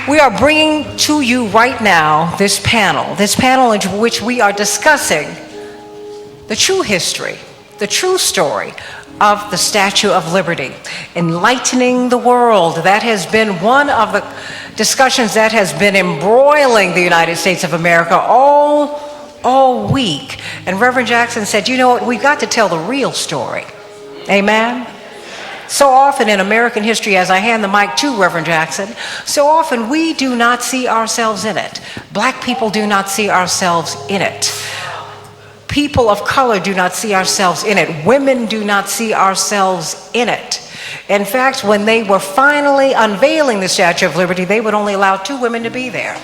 We are bringing to you right now this panel in which we are discussing the true history, the true story of the Statue of Liberty, enlightening the world. That has been one of the discussions that has been embroiling the United States of America all week. And Reverend Jackson said, you know what, we've got to tell the real story. Amen? So often in American history, as I hand the mic to Reverend Jackson, so often we do not see ourselves in it. Black people do not see ourselves in it. People of color do not see ourselves in it. Women do not see ourselves in it. In fact, when they were finally unveiling the Statue of Liberty, they would only allow 2 women to be there.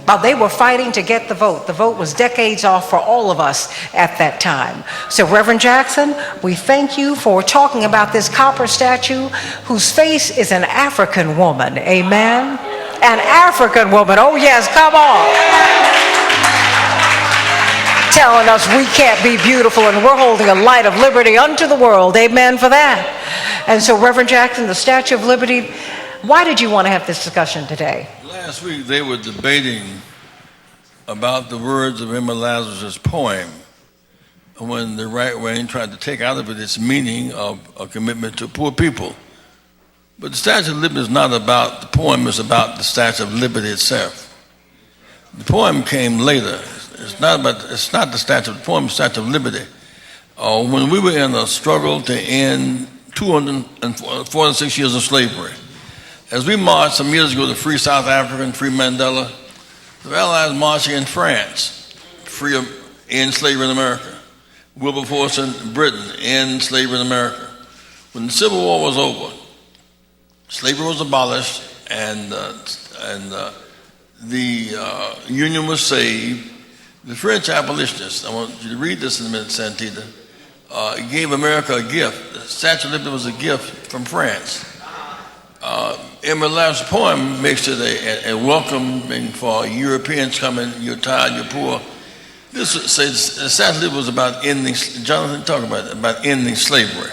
But they were fighting to get the vote. The vote was decades off for all of us at that time. So Reverend Jackson, we thank you for talking about this copper statue whose face is an African woman. Amen? An African woman. Oh yes, come on. Telling us we can't be beautiful and we're holding a light of liberty unto the world. Amen for that. And so Reverend Jackson, the Statue of Liberty, why did you want to have this discussion today? Last week they were debating about the words of Emma Lazarus' poem when the right wing tried to take out of it its meaning of a commitment to poor people. But the Statue of Liberty is not about the poem, it's about the Statue of Liberty itself. The poem came later. It's not the statue of the poem, the Statue of Liberty. When we were in a struggle to end 246 years of slavery, as we marched some years ago to free South Africa and free Mandela, the Allies marching in France, end slavery in America. Wilberforce in Britain, end slavery in America. When the Civil War was over, slavery was abolished, and the Union was saved. The French abolitionists, I want you to read this in a minute, Santita, gave America a gift. The Statue of Liberty was a gift from France. Emma Lazarus' poem makes it a welcoming for Europeans coming. You're tired, you're poor. This says the Statue of Liberty was about ending. Jonathan, talk about ending slavery.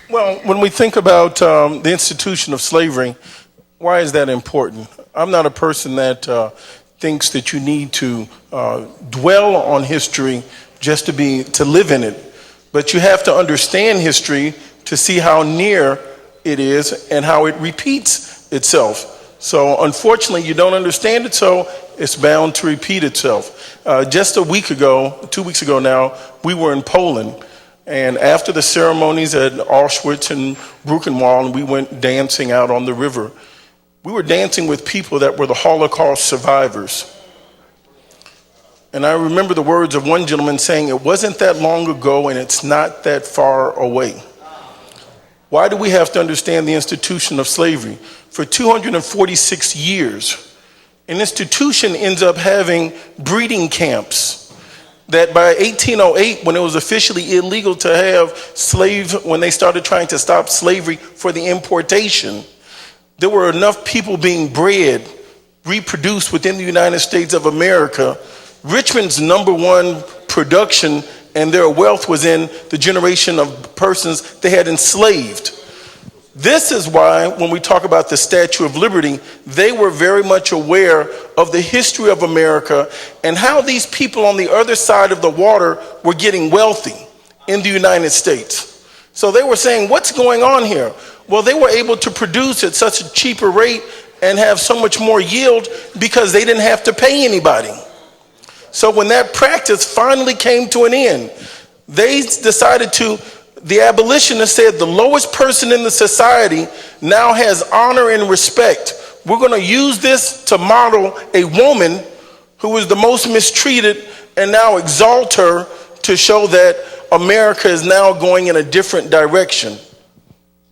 Well, when we think about the institution of slavery, why is that important? I'm not a person that thinks that you need to dwell on history just to live in it, but you have to understand history to see how near it is and how it repeats itself. So unfortunately, you don't understand it, so it's bound to repeat itself. Just 2 weeks ago now, we were in Poland, and after the ceremonies at Auschwitz and Buchenwald, we went dancing out on the river. We were dancing with people that were the Holocaust survivors. And I remember the words of one gentleman saying, it wasn't that long ago and it's not that far away. Why do we have to understand the institution of slavery? For 246 years, an institution ends up having breeding camps that by 1808, when it was officially illegal to have slaves, when they started trying to stop slavery for the importation, there were enough people being bred, reproduced within the United States of America. Richmond's #1 production and their wealth was in the generation of persons they had enslaved. This is why when we talk about the Statue of Liberty, they were very much aware of the history of America and how these people on the other side of the water were getting wealthy in the United States. So they were saying, what's going on here? Well, they were able to produce at such a cheaper rate and have so much more yield because they didn't have to pay anybody. So when that practice finally came to an end, they decided the abolitionists said the lowest person in the society now has honor and respect. We're going to use this to model a woman who was the most mistreated and now exalt her to show that America is now going in a different direction.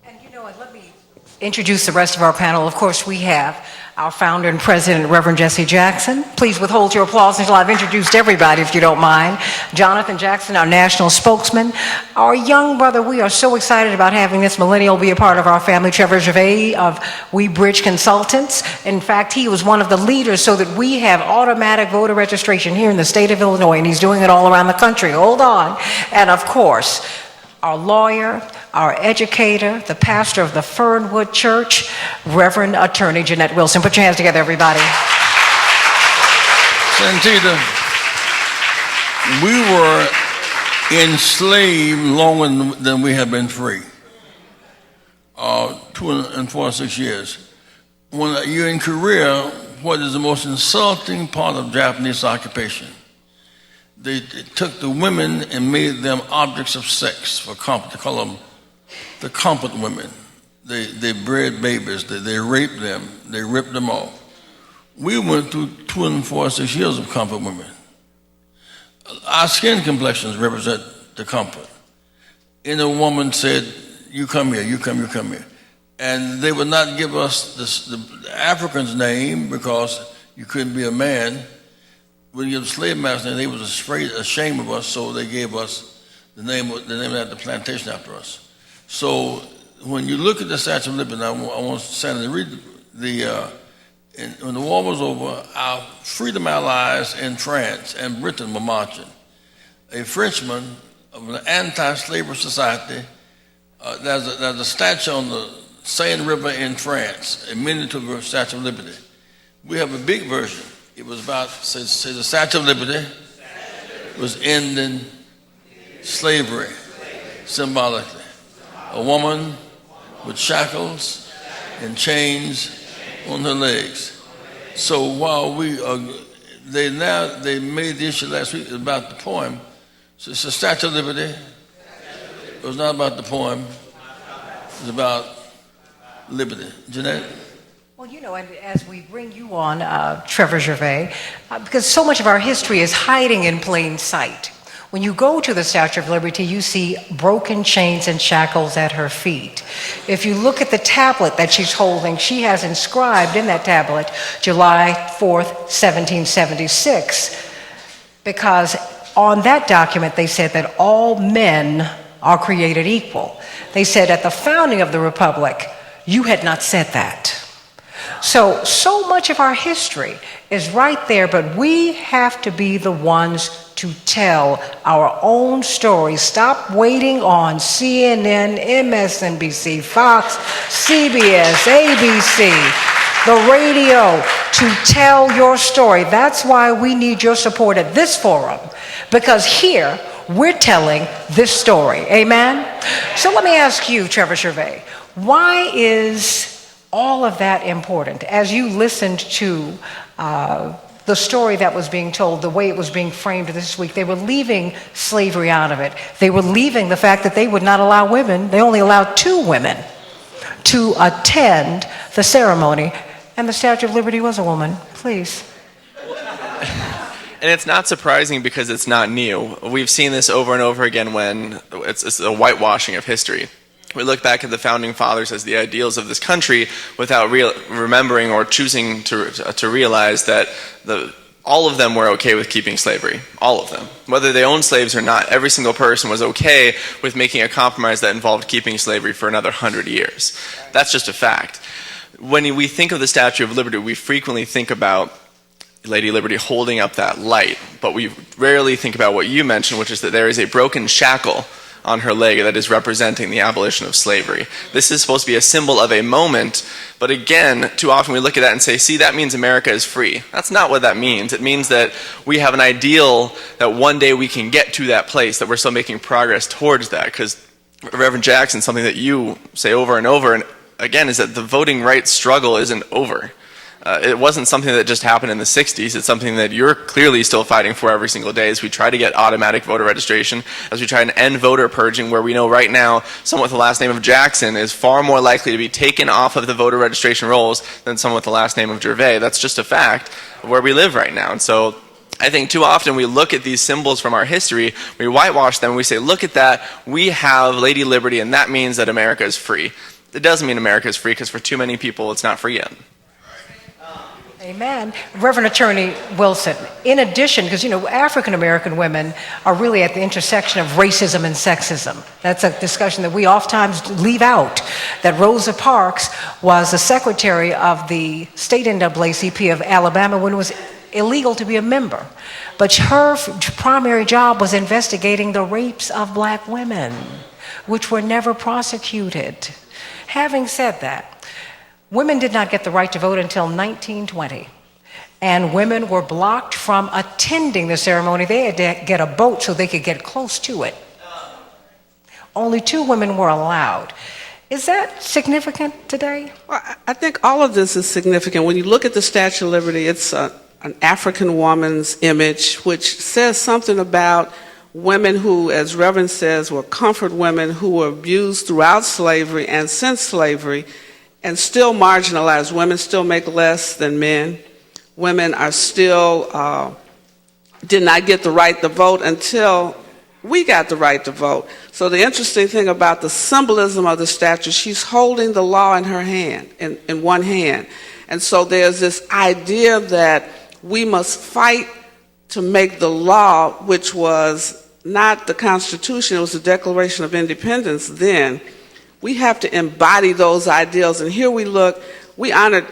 And you know what, let me introduce the rest of our panel. Of course, we have our founder and president, Reverend Jesse Jackson. Please withhold your applause until I've introduced everybody, if you don't mind. Jonathan Jackson, our national spokesman. Our young brother, we are so excited about having this millennial be a part of our family, TREVOR GERVAIS of We Bridge Consultants. In fact, he was one of the leaders so that we have automatic voter registration here in the state of Illinois, and he's doing it all around the country. Hold on. And of course, our lawyer, our educator, the pastor of the Fernwood Church, Reverend Attorney Janette Wilson. Put your hands together, everybody. Santita, we were enslaved longer than we have been free. 246 years. When you're in Korea, what is the most insulting part of Japanese occupation? They took the women and made them objects of sex for comfort. They call them the comfort women. They bred babies. They raped them. They ripped them off. We went through 246 years of comfort women. Our skin complexions represent the comfort. And a woman said, you come here, you come here. And they would not give us the African's name because you couldn't be a man. When you give the slave master name, they was ashamed of us, so they gave us the name of the plantation after us. So when you look at the Statue of Liberty, I want Senator to read when the war was over, our freedom allies in France and Britain were marching. A Frenchman of an anti-slavery society, there's a statue on the Seine River in France, a miniature Statue of Liberty. We have a big version. It was about, say the Statue of Liberty was ending slavery symbolically. A woman with shackles and chains on her legs. So while they made the issue last week about the poem. So it's the Statue of Liberty. It was not about the poem. It was about liberty. Janette? Well, you know, and as we bring you on, Trevor Gervais, because so much of our history is hiding in plain sight. When you go to the Statue of Liberty, you see broken chains and shackles at her feet. If you look at the tablet that she's holding, she has inscribed in that tablet, July 4th, 1776, because on that document they said that all men are created equal. They said at the founding of the Republic, you had not said that. So much of our history is right there, but we have to be the ones to tell our own stories. Stop waiting on CNN, MSNBC, Fox, CBS, ABC, the radio to tell your story. That's why we need your support at this forum, because here we're telling this story. Amen? So let me ask you, Trevor Gervais, why is all of that important? As you listened to the story that was being told, the way it was being framed this week, they were leaving slavery out of it. They were leaving the fact that they would not allow women, they only allowed 2 women to attend the ceremony, and the Statue of Liberty was a woman. Please. And it's not surprising because it's not new. We've seen this over and over again when it's a whitewashing of history. We look back at the founding fathers as the ideals of this country without remembering or choosing to realize that all of them were okay with keeping slavery. All of them. Whether they owned slaves or not, every single person was okay with making a compromise that involved keeping slavery for another 100 years. That's just a fact. When we think of the Statue of Liberty, we frequently think about Lady Liberty holding up that light, but we rarely think about what you mentioned, which is that there is a broken shackle on her leg that is representing the abolition of slavery. This is supposed to be a symbol of a moment, but again, too often we look at that and say, see, that means America is free. That's not what that means. It means that we have an ideal that one day we can get to that place, that we're still making progress towards that, because Reverend Jackson, something that you say over and over, and again, is that the voting rights struggle isn't over. It wasn't something that just happened in the 60s. It's something that you're clearly still fighting for every single day as we try to get automatic voter registration, as we try to end voter purging, where we know right now someone with the last name of Jackson is far more likely to be taken off of the voter registration rolls than someone with the last name of Gervais. That's just a fact of where we live right now. And so I think too often we look at these symbols from our history, we whitewash them, and we say, look at that, we have Lady Liberty, and that means that America is free. It doesn't mean America is free, because for too many people it's not free yet. Amen. Reverend Attorney Wilson, in addition, because you know, African-American women are really at the intersection of racism and sexism. That's a discussion that we oftentimes leave out, that Rosa Parks was the secretary of the state NAACP of Alabama when it was illegal to be a member. But her primary job was investigating the rapes of black women. which were never prosecuted. Having said that, women did not get the right to vote until 1920. And women were blocked from attending the ceremony. They had to get a boat so they could get close to it. Only 2 women were allowed. Is that significant today? Well, I think all of this is significant. When you look at the Statue of Liberty, it's an African woman's image, which says something about women who, as Reverend says, were comfort women who were abused throughout slavery and since slavery and still marginalized. Women still make less than men. Women are still, did not get the right to vote until we got the right to vote. So the interesting thing about the symbolism of the statue, she's holding the law in her hand, in one hand. And so there's this idea that we must fight to make the law, which was not the Constitution, it was the Declaration of Independence then. We have to embody those ideals. And here we look, we honored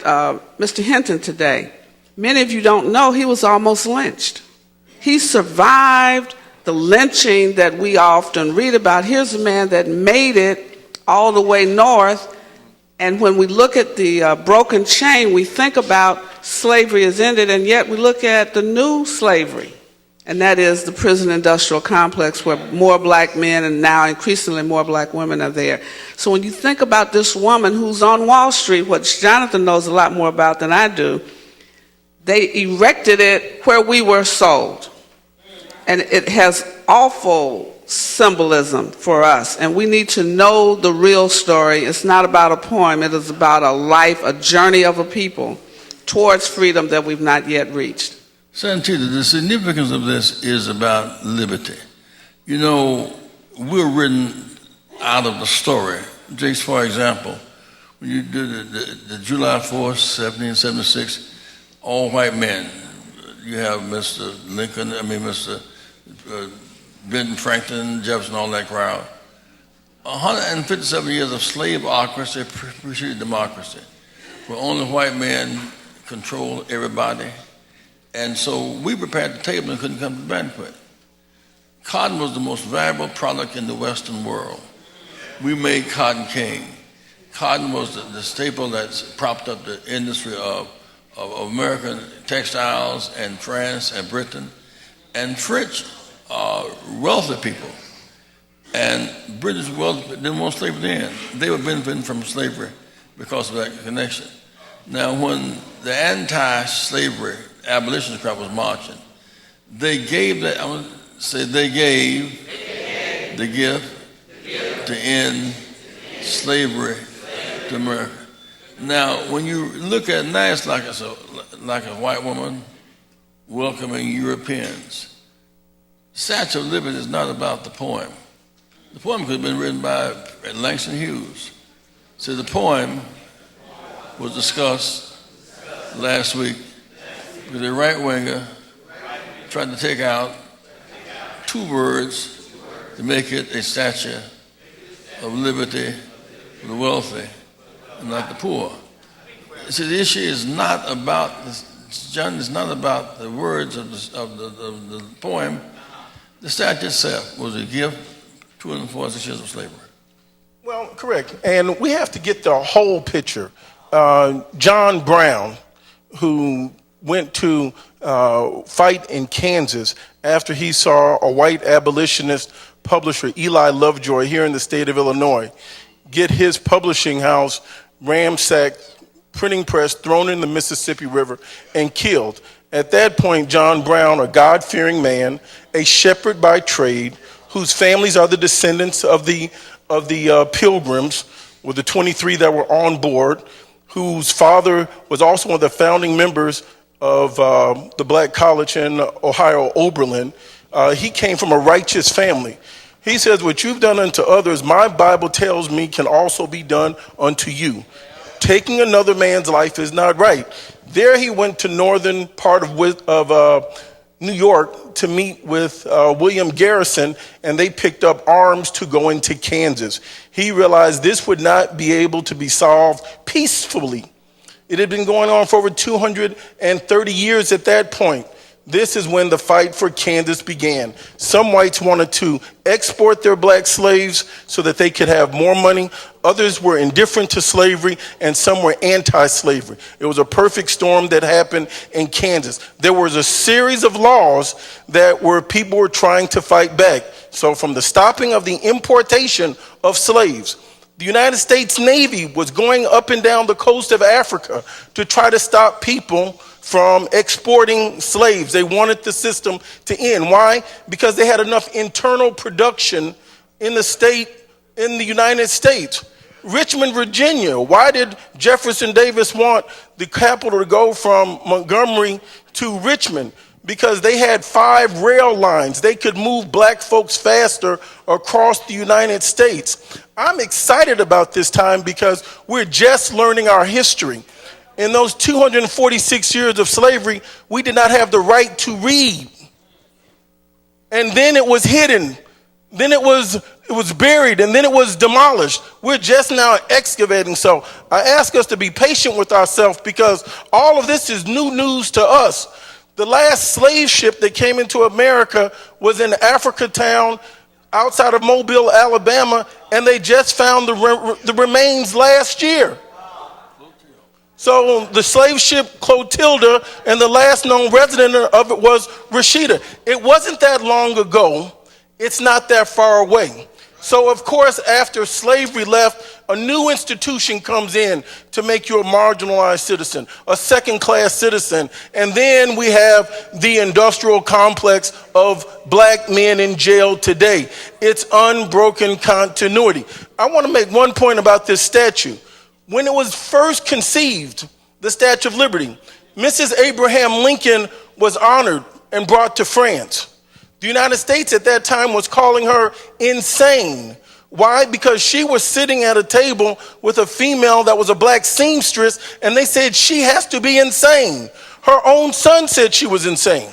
Mr. Hinton today. Many of you don't know he was almost lynched. He survived the lynching that we often read about. Here's a man that made it all the way north. And when we look at the broken chain, we think about slavery has ended, and yet we look at the new slavery. And that is the prison industrial complex where more black men and now increasingly more black women are there. So when you think about this woman who's on Wall Street, which Jonathan knows a lot more about than I do, they erected it where we were sold. And it has awful symbolism for us. And we need to know the real story. It's not about a poem. It is about a life, a journey of a people towards freedom that we've not yet reached. Santita, the significance of this is about liberty. You know, we're written out of the story. Just for example, when you did the July 4th, 1776, all white men. You have Mr. Lincoln, Mr. Benjamin Franklin, Jefferson, all that crowd. 157 years of slaveocracy preceded democracy, where only white men controlled everybody. And so we prepared the table and couldn't come to the banquet. Cotton was the most valuable product in the Western world. We made cotton king. Cotton was the staple that's propped up the industry of American textiles and France and Britain. And French wealthy people and British wealthy didn't want slavery then. They were benefiting from slavery because of that connection. Now, when the anti-slavery abolitionist crowd was marching, they gave that, I would say they gave the gift to end slavery to America. Now, when you look at it now, it's like a white woman welcoming Europeans. Statue of Liberty is not about the poem. The poem could have been written by Langston Hughes. So the poem was discussed last week because a right-winger tried to take out 2 words to make it a statue of liberty for the wealthy and not the poor. So the issue is not about, John, is not about the words of the poem. The statute itself was a gift, 246 years of slavery. Well, correct. And we have to get the whole picture. John Brown, who went to fight in Kansas after he saw a white abolitionist publisher, Eli Lovejoy, here in the state of Illinois, get his publishing house ransacked, printing press thrown in the Mississippi River and killed. At that point, John Brown, a God-fearing man, a shepherd by trade, whose families are the descendants of the Pilgrims, were the 23 that were on board, whose father was also one of the founding members of the Black College in Ohio, Oberlin. He came from a righteous family. He says, what you've done unto others, my Bible tells me can also be done unto you. Taking another man's life is not right. There he went to northern part of New York to meet with William Garrison, and they picked up arms to go into Kansas. He realized this would not be able to be solved peacefully. It had been going on for over 230 years at that point. This is when the fight for Kansas began. Some whites wanted to export their black slaves so that they could have more money. Others were indifferent to slavery, and some were anti-slavery. It was a perfect storm that happened in Kansas. There was a series of laws that people were trying to fight back. So from the stopping of the importation of slaves, the United States Navy was going up and down the coast of Africa to try to stop people from exporting slaves. They wanted the system to end. Why? Because they had enough internal production in the United States. Richmond, Virginia. Why did Jefferson Davis want the capital to go from Montgomery to Richmond? Because they had 5 rail lines. They could move black folks faster across the United States. I'm excited about this time because we're just learning our history. In those 246 years of slavery, we did not have the right to read. And then it was hidden. Then it was buried, and then it was demolished. We're just now excavating. So I ask us to be patient with ourselves because all of this is new news to us. The last slave ship that came into America was in Africa Town outside of Mobile, Alabama, and they just found the remains last year. So the slave ship Clotilda, and the last known resident of it was Rashida. It wasn't that long ago. It's not that far away. So of course, after slavery left, a new institution comes in to make you a marginalized citizen, a second-class citizen. And then we have the industrial complex of black men in jail today. It's unbroken continuity. I want to make one point about this statue. When it was first conceived, the Statue of Liberty, Mrs. Abraham Lincoln was honored and brought to France. The United States at that time was calling her insane. Why? Because she was sitting at a table with a female that was a black seamstress, and they said she has to be insane. Her own son said she was insane.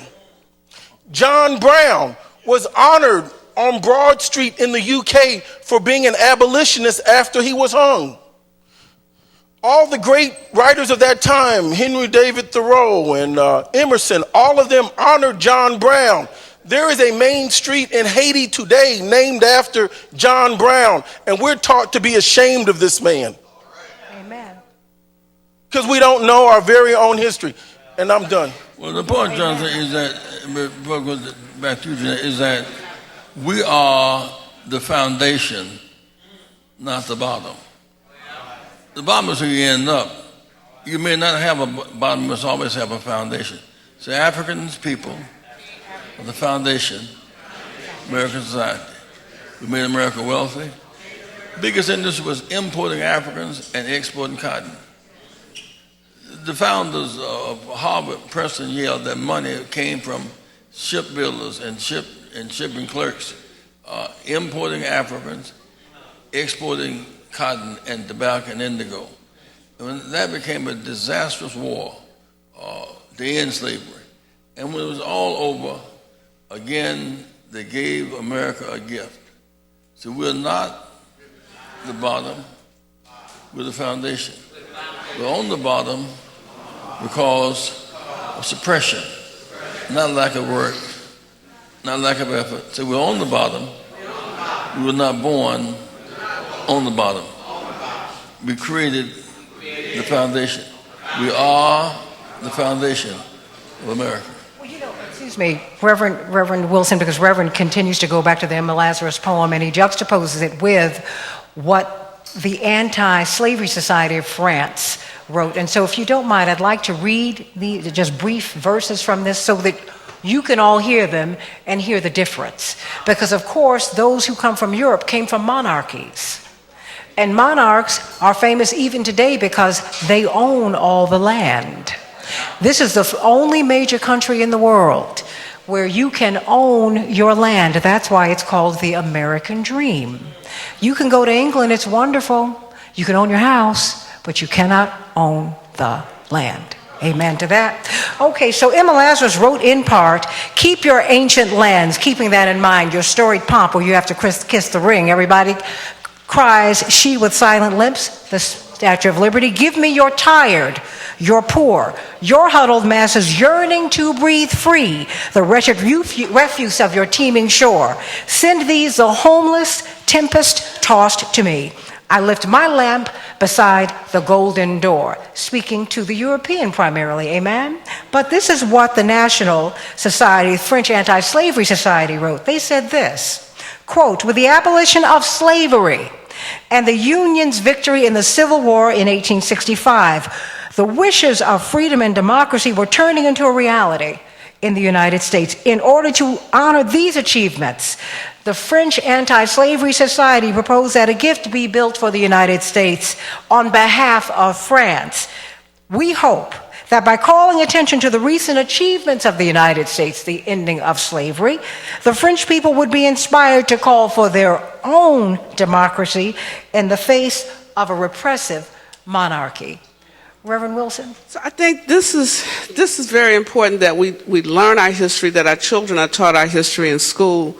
John Brown was honored on Broad Street in the UK for being an abolitionist after he was hung. All the great writers of that time, Henry David Thoreau and Emerson, all of them honored John Brown. There is a main street in Haiti today named after John Brown, and we're taught to be ashamed of this man. Amen. Because we don't know our very own history. And I'm done. Well, the point, Jonathan, is that, back to you, Jeanette, is that we are the foundation, not the bottom. The bottom is where you end up. You may not have a bottom, you must always have a foundation. So Africans, people, are the foundation of American society. We made America wealthy. Biggest industry was importing Africans and exporting cotton. The founders of Harvard, Princeton, Yale, that money came from shipbuilders and shipping clerks, importing Africans, exporting cotton and tobacco and indigo. And when that became a disastrous war to end slavery. And when it was all over, again, they gave America a gift. So we're not the bottom, we're the foundation. We're on the bottom because of suppression, not lack of work, not lack of effort. So we're on the bottom. We were not born on the bottom. We created the foundation. We are the foundation of America. Well, excuse me, Reverend Wilson, because Reverend continues to go back to the Emma Lazarus poem, and he juxtaposes it with what the Anti-Slavery Society of France wrote. And so if you don't mind, I'd like to read just brief verses from this so that you can all hear them and hear the difference. Because of course, those who come from Europe came from monarchies. And monarchs are famous even today because they own all the land. This is the only major country in the world where you can own your land. That's why it's called the American dream. You can go to England, it's wonderful. You can own your house, but you cannot own the land. Amen to that. Okay, so Emma Lazarus wrote in part, keep your ancient lands, keeping that in mind, your storied pomp where you have to kiss the ring. Everybody cries, she with silent lips, the Statue of Liberty, give me your tired, your poor, your huddled masses yearning to breathe free, the wretched refuse of your teeming shore. Send these, the homeless, tempest-tossed to me. I lift my lamp beside the golden door, speaking to the European primarily, amen? But this is what the National Society, French Anti-Slavery Society wrote. They said this, quote, with the abolition of slavery and the Union's victory in the Civil War in 1865, the wishes of freedom and democracy were turning into a reality in the United States. In order to honor these achievements, the French Anti-Slavery Society proposed that a gift be built for the United States on behalf of France. We hope that by calling attention to the recent achievements of the United States, the ending of slavery, the French people would be inspired to call for their own democracy in the face of a repressive monarchy. Reverend Wilson? So I think this is very important that we learn our history, that our children are taught our history in school.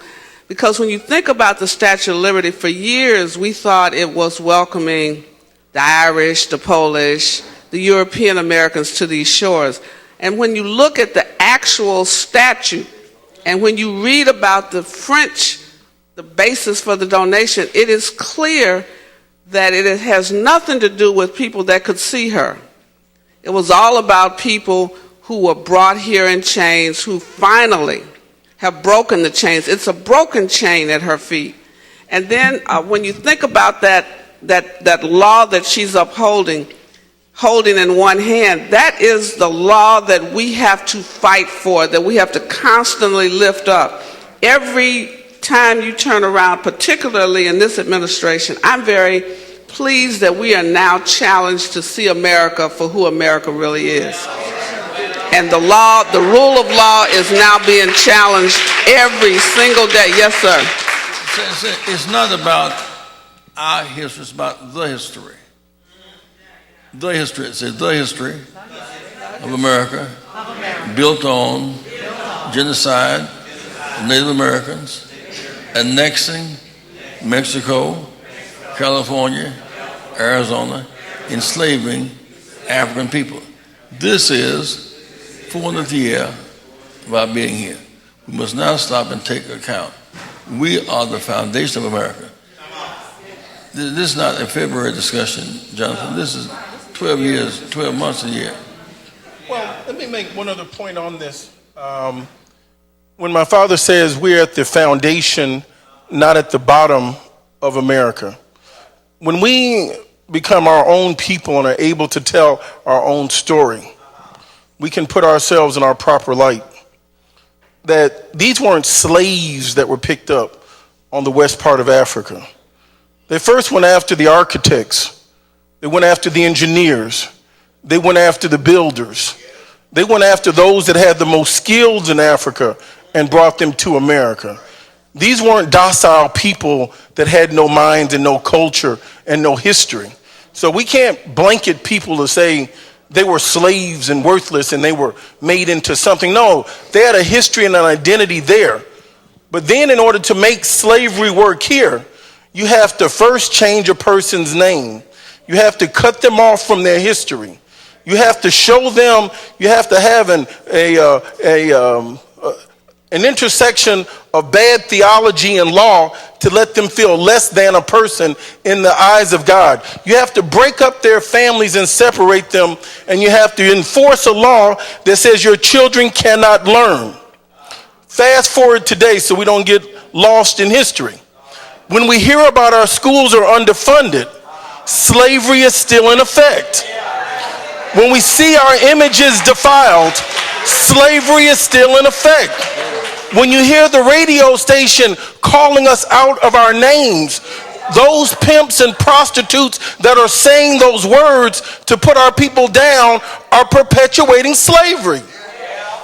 Because when you think about the Statue of Liberty, for years we thought it was welcoming the Irish, the Polish, the European Americans to these shores. And when you look at the actual statue, and when you read about the French, the basis for the donation, it is clear that it has nothing to do with people that could see her. It was all about people who were brought here in chains, who finally have broken the chains. It's a broken chain at her feet. And then when you think about that law that she's upholding, holding in one hand, that is the law that we have to fight for, that we have to constantly lift up. Every time you turn around, particularly in this administration, I'm very pleased that we are now challenged to see America for who America really is. And the law, the rule of law is now being challenged every single day. Yes, sir. It's not about our history, it's about the history. The history, it says the history of America, built on genocide of Native Americans, annexing Mexico, California, Arizona, enslaving African people. This is 400th year of our being here. We must now stop and take account. We are the foundation of America. This is not a February discussion, Jonathan. This is 12 months a year. Well, let me make one other point on this. When my father says we're at the foundation, not at the bottom of America, when we become our own people and are able to tell our own story, we can put ourselves in our proper light. That these weren't slaves that were picked up on the west part of Africa. They first went after the architects. They went after the engineers. They went after the builders. They went after those that had the most skills in Africa and brought them to America. These weren't docile people that had no minds and no culture and no history. So we can't blanket people to say they were slaves and worthless and they were made into something. No, they had a history and an identity there. But then in order to make slavery work here, you have to first change a person's name. You have to cut them off from their history. You have to show them, you have to have an intersection of bad theology and law to let them feel less than a person in the eyes of God. You have to break up their families and separate them, and you have to enforce a law that says your children cannot learn. Fast forward today so we don't get lost in history. When we hear about our schools are underfunded, slavery is still in effect. When we see our images defiled, slavery is still in effect. When you hear the radio station calling us out of our names, those pimps and prostitutes that are saying those words to put our people down are perpetuating slavery.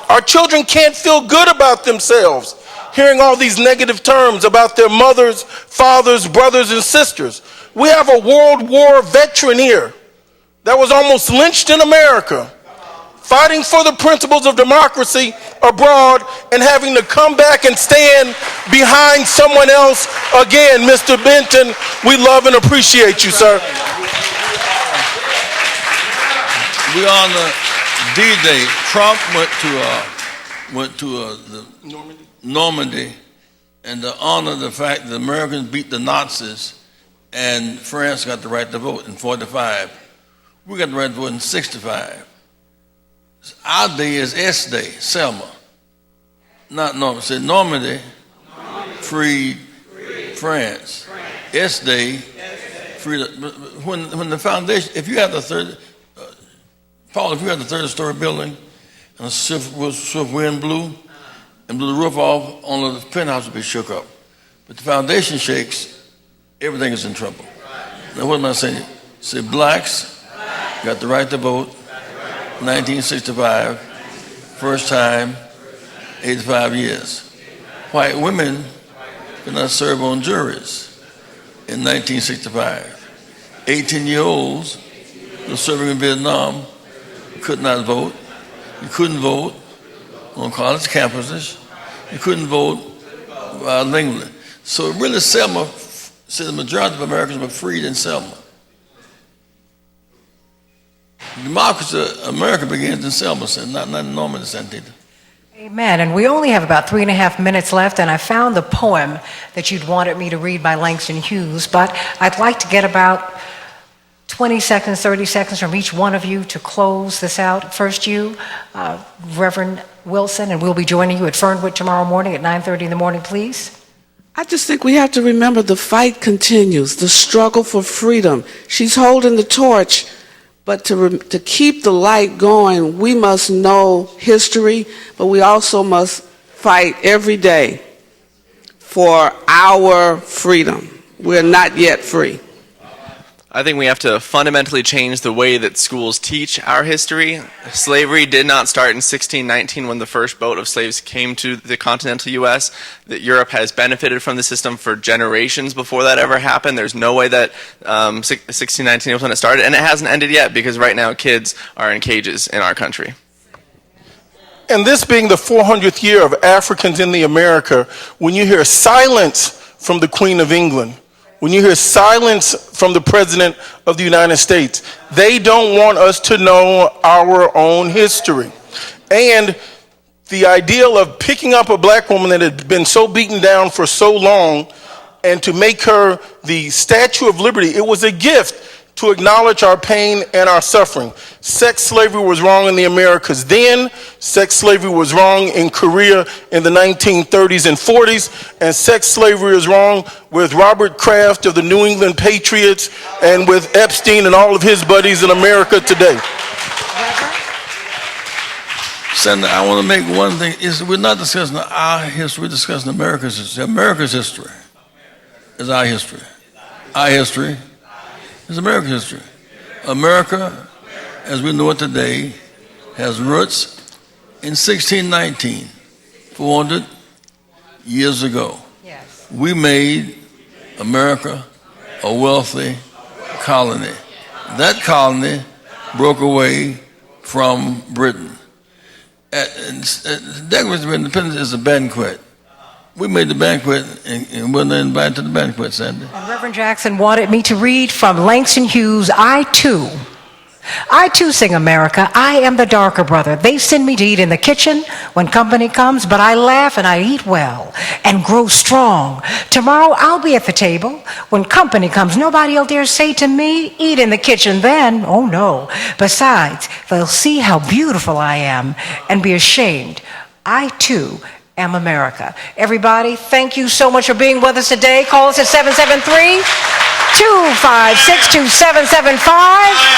Our children can't feel good about themselves hearing all these negative terms about their mothers, fathers, brothers, and sisters. We have a World War veteran here that was almost lynched in America, fighting for the principles of democracy abroad and having to come back and stand behind someone else again. Mr. Benton, we love and appreciate you, sir. We honor D-Day. Trump went to the Normandy, and to honor the fact that the Americans beat the Nazis, and France got the right to vote in 45. We got the right to vote in 65. Our day is S Day, Selma. Not Normandy. Say Normandy freed France. S Day freed. When the foundation, if you have the third, Paul, if you had the third-story building and a swift wind blew and blew the roof off, only the penthouse would be shook up. But the foundation shakes, everything is in trouble. Now, what am I saying? Say blacks got the right to vote, 1965, first time, 85 years. White women could not serve on juries in 1965. 18-year-olds were serving in Vietnam, could not vote. You couldn't vote on college campuses. You couldn't vote bilingually. So really Selma said the majority of Americans were freed in Selma. Democracy, America begins in Selma, not in Normandy, Santita. Amen. And we only have about 3.5 minutes left, and I found the poem that you'd wanted me to read by Langston Hughes, but I'd like to get about 20 seconds, 30 seconds from each one of you to close this out. First you, Reverend Wilson, and we'll be joining you at Fernwood tomorrow morning at 9:30 in the morning, please. I just think we have to remember the fight continues, the struggle for freedom. She's holding the torch, but to keep the light going, we must know history, but we also must fight every day for our freedom. We're not yet free. I think we have to fundamentally change the way that schools teach our history. Slavery did not start in 1619 when the first boat of slaves came to the continental U.S. That Europe has benefited from the system for generations before that ever happened. There's no way that 1619 was when it started, and it hasn't ended yet because right now kids are in cages in our country. And this being the 400th year of Africans in the America, when you hear silence from the Queen of England, when you hear silence from the President of the United States, they don't want us to know our own history. And the ideal of picking up a black woman that had been so beaten down for so long and to make her the Statue of Liberty, it was a gift to acknowledge our pain and our suffering. Sex slavery was wrong in the Americas then. Sex slavery was wrong in Korea in the 1930s and 40s. And sex slavery is wrong with Robert Kraft of the New England Patriots and with Epstein and all of his buddies in America today. Senator, I want to make one thing. We're not discussing our history, we're discussing America's history. America's history is our history. Our history is American history. America, as we know it today, has roots in 1619, 400 years ago. Yes. We made America a wealthy colony. That colony broke away from Britain. Declaration of Independence is a banquet. We made the banquet, and we're not invited to the banquet, Sandy. And Reverend Jackson wanted me to read from Langston Hughes, I too sing America. I am the darker brother. They send me to eat in the kitchen when company comes, but I laugh and I eat well and grow strong. Tomorrow I'll be at the table when company comes. Nobody will dare say to me, eat in the kitchen then. Oh no. Besides, they'll see how beautiful I am and be ashamed. I too am America. Everybody, thank you so much for being with us today. Call us at 773-256-2775.